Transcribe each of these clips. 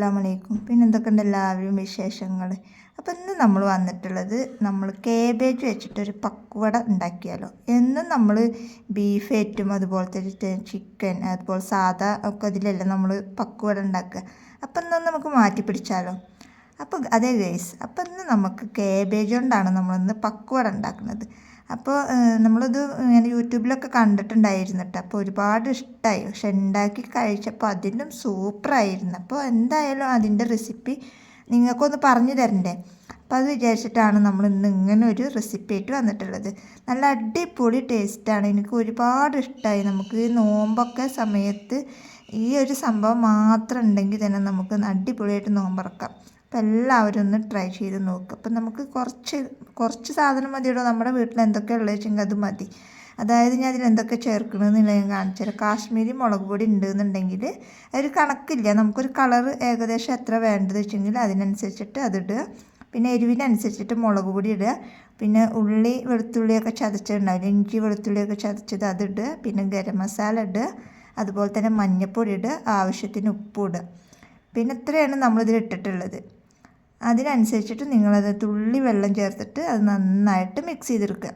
അസ്സലാമലൈക്കും. പിന്നെ എന്തൊക്കെയുണ്ട് എല്ലാവരും വിശേഷങ്ങൾ? അപ്പോൾ ഇന്ന് നമ്മൾ വന്നിട്ടുള്ളത് നമ്മൾ കേബേജ് വെച്ചിട്ടൊരു പക്കുവട ഉണ്ടാക്കിയാലോ. എന്നും നമ്മൾ ബീഫ് ഏറ്റും അതുപോലത്തെ ചിക്കൻ അതുപോലെ സാധാ ഒക്കെ ഇതിലല്ല നമ്മൾ പക്കുവട ഉണ്ടാക്കുക. അപ്പം ഇന്ന് നമുക്ക് മാറ്റി പിടിച്ചാലോ. അപ്പോൾ അതേ ഗൈസ്, അപ്പോൾ ഇന്ന് നമുക്ക് കേബേജ് കൊണ്ടാണ് നമ്മളിന്ന് പക്കുവട ഉണ്ടാക്കുന്നത്. അപ്പോൾ നമ്മളിത് ഇങ്ങനെ യൂട്യൂബിലൊക്കെ കണ്ടിട്ടുണ്ടായിരുന്നു കേട്ടോ. അപ്പോൾ ഒരുപാട് ഇഷ്ടമായി. പക്ഷെ ഉണ്ടാക്കി കഴിച്ചപ്പോൾ അതിലും സൂപ്പറായിരുന്നു. അപ്പോൾ എന്തായാലും അതിൻ്റെ റെസിപ്പി നിങ്ങൾക്കൊന്ന് പറഞ്ഞു തരണ്ടേ. അപ്പോൾ അത് വിചാരിച്ചിട്ടാണ് നമ്മൾ ഇന്ന് ഇങ്ങനെ ഒരു റെസിപ്പി ആയിട്ട് വന്നിട്ടുള്ളത്. നല്ല അടിപൊളി ടേസ്റ്റാണ്. എനിക്ക് ഒരുപാട് ഇഷ്ടമായി. നമുക്ക് ഈ നോമ്പൊക്കെ സമയത്ത് ഈ ഒരു സംഭവം മാത്രം ഉണ്ടെങ്കിൽ തന്നെ നമുക്ക് അടിപൊളിയായിട്ട് നോമ്പറക്കാം. അപ്പോൾ എല്ലാവരും ഒന്ന് ട്രൈ ചെയ്ത് നോക്കുക. അപ്പം നമുക്ക് കുറച്ച് സാധനം മതിയുള്ളൂ. നമ്മുടെ വീട്ടിൽ എന്തൊക്കെ ഉള്ളത് വെച്ചെങ്കിൽ അത് മതി. അതായത് ഞാൻ അതിൽ എന്തൊക്കെ ചേർക്കണമെന്നുള്ള ഞാൻ കാണിച്ചു തരാം. കാശ്മീരി മുളക് പൊടി ഉണ്ടെന്നുണ്ടെങ്കിൽ ഒരു കണക്കില്ല. നമുക്കൊരു കളർ ഏകദേശം എത്ര വേണ്ടത് വെച്ചെങ്കിൽ അതിനനുസരിച്ചിട്ട് അതിടുക. പിന്നെ എരിവിനനുസരിച്ചിട്ട് മുളക് പൊടി ഇടുക. പിന്നെ ഉള്ളി വെളുത്തുള്ളിയൊക്കെ ചതച്ചിട്ടുണ്ടാവില്ല, ഇഞ്ചി വെളുത്തുള്ളിയൊക്കെ ചതച്ചത് അതിടുക. പിന്നെ ഗരം മസാല ഇടുക. അതുപോലെ തന്നെ മഞ്ഞൾപ്പൊടി ഇടുക. ആവശ്യത്തിന് ഉപ്പ് ഇടുക. പിന്നെ ഇത്രയാണ് നമ്മളിതിൽ ഇട്ടിട്ടുള്ളത്. അതിനനുസരിച്ചിട്ട് നിങ്ങളത് തുള്ളി വെള്ളം ചേർത്തിട്ട് അത് നന്നായിട്ട് മിക്സ് ചെയ്തെടുക്കുക.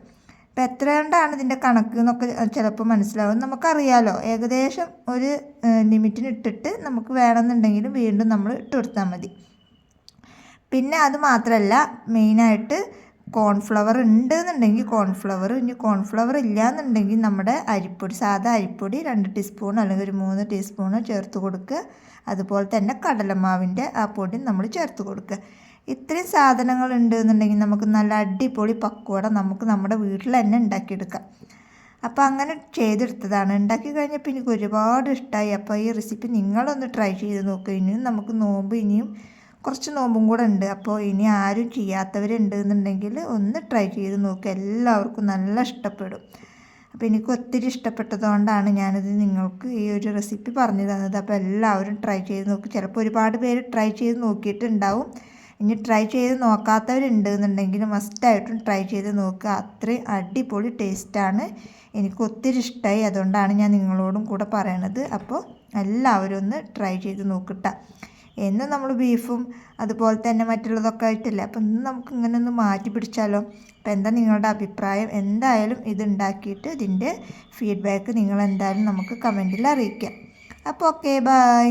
അപ്പോൾ എത്ര കൊണ്ടാണ് ഇതിൻ്റെ കണക്ക് എന്നൊക്കെ ചിലപ്പോൾ മനസ്സിലാവും. നമുക്കറിയാലോ, ഏകദേശം ഒരു ലിമിറ്റിന് ഇട്ടിട്ട് നമുക്ക് വേണമെന്നുണ്ടെങ്കിൽ വീണ്ടും നമ്മൾ ഇട്ട് കൊടുത്താൽ മതി. പിന്നെ അത് മാത്രമല്ല, മെയിനായിട്ട് കോൺഫ്ലവർ ഉണ്ടെന്നുണ്ടെങ്കിൽ കോൺഫ്ലവർ, ഇനി കോൺഫ്ലവർ ഇല്ല എന്നുണ്ടെങ്കിൽ നമ്മുടെ അരിപ്പൊടി, സാധാ അരിപ്പൊടി 2 ടീസ്പൂൺ അല്ലെങ്കിൽ ഒരു 3 ടീസ്പൂൺ ചേർത്ത് കൊടുക്കുക. അതുപോലെ തന്നെ കടലമാവിൻ്റെ ആ പൊടി നമ്മൾ ചേർത്ത് കൊടുക്കുക. ഇത്രയും സാധനങ്ങൾ ഉണ്ടെന്നുണ്ടെങ്കിൽ നമുക്ക് നല്ല അടിപൊളി പക്കുവട നമുക്ക് നമ്മുടെ വീട്ടിൽ തന്നെ ഉണ്ടാക്കിയെടുക്കാം. അപ്പോൾ അങ്ങനെ ചെയ്തെടുത്തതാണ്. ഉണ്ടാക്കി കഴിഞ്ഞപ്പോൾ എനിക്ക് ഒരുപാട് ഇഷ്ടമായി. അപ്പോൾ ഈ റെസിപ്പി നിങ്ങളൊന്ന് ട്രൈ ചെയ്ത് നോക്കുക. ഇനിയും നമുക്ക് ഇനിയും കുറച്ച് നോമ്പും കൂടെ ഉണ്ട്. അപ്പോൾ ഇനി ആരും ചെയ്യാത്തവരുണ്ടെന്നുണ്ടെങ്കിൽ ഒന്ന് ട്രൈ ചെയ്ത് നോക്കുക. എല്ലാവർക്കും നല്ല ഇഷ്ടപ്പെടും. അപ്പോൾ എനിക്ക് ഒത്തിരി ഇഷ്ടപ്പെട്ടതുകൊണ്ടാണ് ഞാനിത് നിങ്ങൾക്ക് ഈ ഒരു റെസിപ്പി പറഞ്ഞു തന്നത്. അപ്പോൾ എല്ലാവരും ട്രൈ ചെയ്ത് നോക്കുക. ചിലപ്പോൾ ഒരുപാട് പേര് ട്രൈ ചെയ്ത് നോക്കിയിട്ടുണ്ടാവും. ഇനി ട്രൈ ചെയ്ത് നോക്കാത്തവരുണ്ടെന്നുണ്ടെങ്കിൽ മസ്റ്റായിട്ടും ട്രൈ ചെയ്ത് നോക്കുക. അത്രയും അടിപൊളി ടേസ്റ്റാണ്. എനിക്ക് ഒത്തിരി ഇഷ്ടമായി. അതുകൊണ്ടാണ് ഞാൻ നിങ്ങളോടും കൂടെ പറയണത്. അപ്പോൾ എല്ലാവരും ഒന്ന് ട്രൈ ചെയ്ത് നോക്കട്ടെ. എന്നും നമ്മൾ ബീഫും അതുപോലെ തന്നെ മറ്റുള്ളതൊക്കെ ആയിട്ടില്ല. അപ്പോൾ ഇന്ന് നമുക്ക് ഇങ്ങനെ ഒന്ന് മാറ്റി പിടിച്ചാലോ. അപ്പോൾ എന്താ നിങ്ങളുടെ അഭിപ്രായം? എന്തായാലും ഇത് ഉണ്ടാക്കിയിട്ട് ഇതിൻ്റെ ഫീഡ്ബാക്ക് നിങ്ങൾ എന്തായാലും നമുക്ക് കമൻറ്റിൽ അറിയിക്കാം. അപ്പോൾ ഓക്കെ, ബൈ.